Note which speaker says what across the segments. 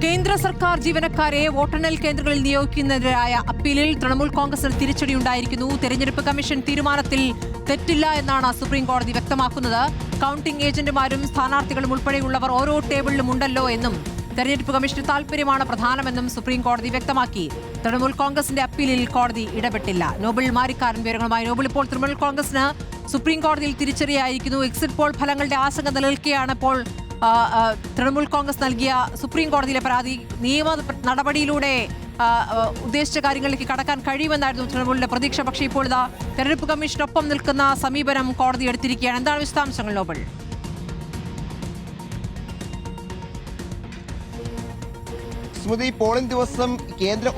Speaker 1: കേന്ദ്ര സർക്കാർ ജീവനക്കാരെ വോട്ടെണ്ണൽ കേന്ദ്രങ്ങളിൽ നിയോഗിക്കുന്നതിനെതിരായ അപ്പീലിൽ തൃണമൂൽ കോൺഗ്രസിന് തിരിച്ചടിയുണ്ടായിരിക്കുന്നു. തെരഞ്ഞെടുപ്പ് കമ്മീഷൻ തീരുമാനത്തിൽ തെറ്റില്ല എന്നാണ് സുപ്രീം കോടതി വ്യക്തമാക്കുന്നത്. കൌണ്ടിംഗ് ഏജന്റുമാരും സ്ഥാനാർത്ഥികളും ഉൾപ്പെടെയുള്ളവർ ഓരോ ടേബിളിലും ഉണ്ടല്ലോ എന്നും തെരഞ്ഞെടുപ്പ് കമ്മീഷന് താൽപര്യമാണ് പ്രധാനമെന്നും സുപ്രീം കോടതി വ്യക്തമാക്കി. തൃണമൂൽ കോൺഗ്രസിന്റെ അപ്പീലിൽ കോടതി ഇടപെട്ടില്ല. നോബിൾ മാരിക്കാരൻ വിവരങ്ങളുമായി. നോബിൾ, ഇപ്പോൾ തൃണമൂൽ കോൺഗ്രസിന് സുപ്രീം കോടതിയിൽ തിരിച്ചടിയായിരിക്കുന്നു. എക്സിറ്റ് പോൾ ഫലങ്ങളുടെ ആശങ്ക നിലനിൽക്കെയാണ് ഇപ്പോൾ തൃണമൂൽ കോൺഗ്രസ് നൽകിയ സുപ്രീം കോടതിയിലെ പരാതി. നിയമ നടപടിയിലൂടെ ഉദ്ദേശിച്ച കാര്യങ്ങളിലേക്ക് കടക്കാൻ കഴിയുമെന്നായിരുന്നു തൃണമൂലിന്റെ പ്രതീക്ഷ. പക്ഷേ ഇപ്പോൾ ഇതാ തെരഞ്ഞെടുപ്പ് കമ്മീഷനൊപ്പം നിൽക്കുന്ന സമീപനം കോടതി എടുത്തിരിക്കുകയാണ്. എന്താണ് വിശദാംശങ്ങൾ നോബിൾ?
Speaker 2: സ്മൃതി, പോളിംഗ് ദിവസം കേന്ദ്ര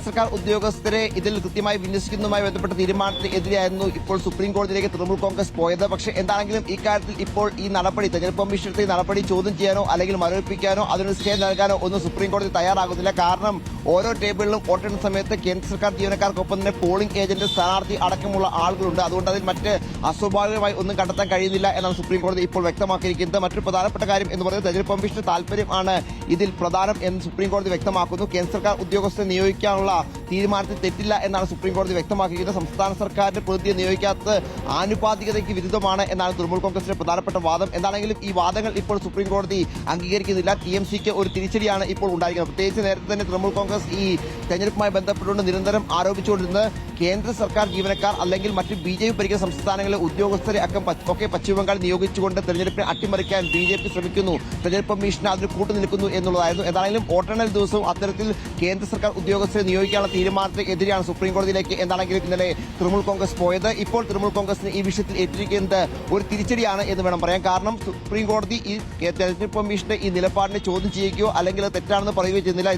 Speaker 2: സർക്കാർ ഉദ്യോഗസ്ഥരെ ഇതിൽ കൃത്യമായി വിന്യസിക്കുന്നതുമായി ബന്ധപ്പെട്ട തീരുമാനത്തിനെതിരെയായിരുന്നു ഇപ്പോൾ സുപ്രീം കോടതിയിലേക്ക് തൃണമൂൽ കോൺഗ്രസ് പോയത്. പക്ഷേ എന്താണെങ്കിലും ഇക്കാര്യത്തിൽ ഇപ്പോൾ ഈ നടപടി തെരഞ്ഞെടുപ്പ് കമ്മീഷന്റെ ഈ നടപടി ചോദ്യം ചെയ്യാനോ അല്ലെങ്കിൽ മരവിപ്പിക്കാനോ അതിന് സ്റ്റേ നൽകാനോ ഒന്നും സുപ്രീം കോടതി തയ്യാറാകുന്നില്ല. കാരണം ഓരോ ടേബിളിലും വോട്ടെണ്ണുന്ന സമയത്ത് കേന്ദ്ര സർക്കാർ ജീവനക്കാർക്കൊപ്പം തന്നെ പോളിംഗ് ഏജന്റ്, സ്ഥാനാർത്ഥി അടക്കമുള്ള ആളുകളുണ്ട്. അതുകൊണ്ട് അതിൽ മറ്റ് അസ്വാഭാവികമായി ഒന്നും കണ്ടെത്താൻ കഴിയുന്നില്ല എന്നാണ് സുപ്രീം കോടതി ഇപ്പോൾ വ്യക്തമാക്കിയിരിക്കുന്നത്. മറ്റൊരു പ്രധാനപ്പെട്ട കാര്യം എന്ന് പറയുന്നത് തെരഞ്ഞെടുപ്പ് കമ്മീഷന്റെ താല്പര്യമാണ് ഇതിൽ പ്രധാനം എന്ന് സുപ്രീം കോടതി വ്യക്തമാക്കുന്നു. കേന്ദ്ര സർക്കാർ ഉദ്യോഗസ്ഥരെ നിയോഗിക്കാനുള്ള തീരുമാനത്തിൽ തെറ്റില്ല എന്നാണ് സുപ്രീം കോടതി വ്യക്തമാക്കിയിരിക്കുന്നത്. സംസ്ഥാന സർക്കാരിന്റെ പ്രതിനിധിയെ നിയോഗിക്കാത്തത് ആനുപാതികതയ്ക്ക് വിരുദ്ധമാണ് എന്നാണ് തൃണമൂൽ കോൺഗ്രസിന്റെ പ്രധാനപ്പെട്ട വാദം. എന്താണെങ്കിലും ഈ വാദങ്ങൾ ഇപ്പോൾ സുപ്രീം കോടതി അംഗീകരിക്കുന്നില്ല. TMCക്ക് ഒരു തിരിച്ചടിയാണ് ഇപ്പോൾ ഉണ്ടായിരിക്കുന്നത്. പ്രത്യേകിച്ച് നേരത്തെ തന്നെ തൃണമൂൽ കോൺഗ്രസ് ഈ തെരഞ്ഞെടുപ്പുമായി ബന്ധപ്പെട്ടുകൊണ്ട് നിരന്തരം ആരോപിച്ചുകൊണ്ടിരുന്നത് കേന്ദ്ര സർക്കാർ ജീവനക്കാർ അല്ലെങ്കിൽ മറ്റ് BJP ഭരിക്കുന്ന സംസ്ഥാനങ്ങളിലെ ഉദ്യോഗസ്ഥരെ ഒക്കെ പശ്ചിമബംഗാൾ നിയോഗിച്ചുകൊണ്ട് തെരഞ്ഞെടുപ്പിനെ അട്ടിമറിക്കാൻ BJP ശ്രമിക്കുന്നു, തെരഞ്ഞെടുപ്പ് കമ്മീഷന് അതിന് കൂട്ടുനിൽക്കുന്നു എന്നുള്ളതായിരുന്നു. എന്താണെങ്കിലും വോട്ടെണ്ണൽ ദിവസവും അത്തരത്തിൽ കേന്ദ്ര സർക്കാർ ഉദ്യോഗസ്ഥരെ നിയോഗിക്കാനുള്ള തീരുമാനത്തിനെതിരെയാണ് സുപ്രീം കോടതിയിലേക്ക് എന്താണെങ്കിലും ഇന്നലെ തൃണമൂൽ കോൺഗ്രസ് പോയത്. ഇപ്പോൾ തൃണമൂൽ കോൺഗ്രസിന് ഈ വിഷയത്തിൽ ഏറ്റിരിക്കുന്നത് ഒരു തിരിച്ചടിയാണ് എന്ന് വേണം പറയാൻ. കാരണം സുപ്രീം കോടതി ഈ തെരഞ്ഞെടുപ്പ് കമ്മീഷന്റെ ഈ നിലപാടിനെ ചോദ്യം ചെയ്യുകയോ അല്ലെങ്കിൽ അത് തെറ്റാണെന്ന് പറയുകയോ ചെയ്യുന്നില്ല.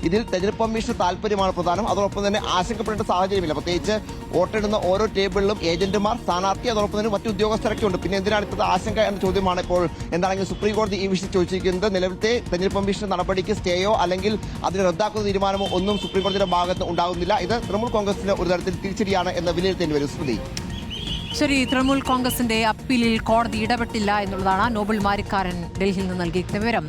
Speaker 2: ഇതിൽ തെരഞ്ഞെടുപ്പ് കമ്മീഷന്റെ താല്പര്യമാണ് പ്രധാനം. അതോടൊപ്പം തന്നെ ആശങ്കപ്പെടേണ്ട സാഹചര്യമില്ല. പ്രത്യേകിച്ച് വോട്ടെടുന്ന ഓരോ ടേബിളിലും ഏജന്റുമാർ, സ്ഥാനാർത്ഥി, അതോടൊപ്പം തന്നെ മറ്റു ഉദ്യോഗസ്ഥരൊക്കെ ഉണ്ട്. പിന്നെ എന്തിനാണ് ഇത്തരം ആശങ്ക എന്ന ചോദ്യമാണ് ഇപ്പോൾ എന്താണെങ്കിലും സുപ്രീം കോടതി ഈ വിഷയം ചോദിച്ചിരിക്കുന്നത്. നിലവിലത്തെ തെരഞ്ഞെടുപ്പ് കമ്മീഷൻ നടപടിക്ക് സ്റ്റേയോ അല്ലെങ്കിൽ അതിനെ റദ്ദാക്കുന്ന തീരുമാനമോ ഒന്നും സുപ്രീം കോടതിയുടെ ഭാഗത്ത് ഉണ്ടാകുന്നില്ല. ഇത് തൃണമൂൽ കോൺഗ്രസിന് ഒരു തരത്തിൽ തിരിച്ചടിയാണ് എന്ന് വിലയിരുത്തേണ്ടി വരും. സ്മൃതി,
Speaker 1: ശരി, തൃണമൂൽ കോൺഗ്രസിന്റെ അപ്പീലിൽ കോടതി ഇടപെട്ടില്ല എന്നുള്ളതാണ് നോബിൾ മാരിക്കാരൻ ഡൽഹിയിൽ നിന്ന് നൽകിയിരിക്കുന്ന വിവരം.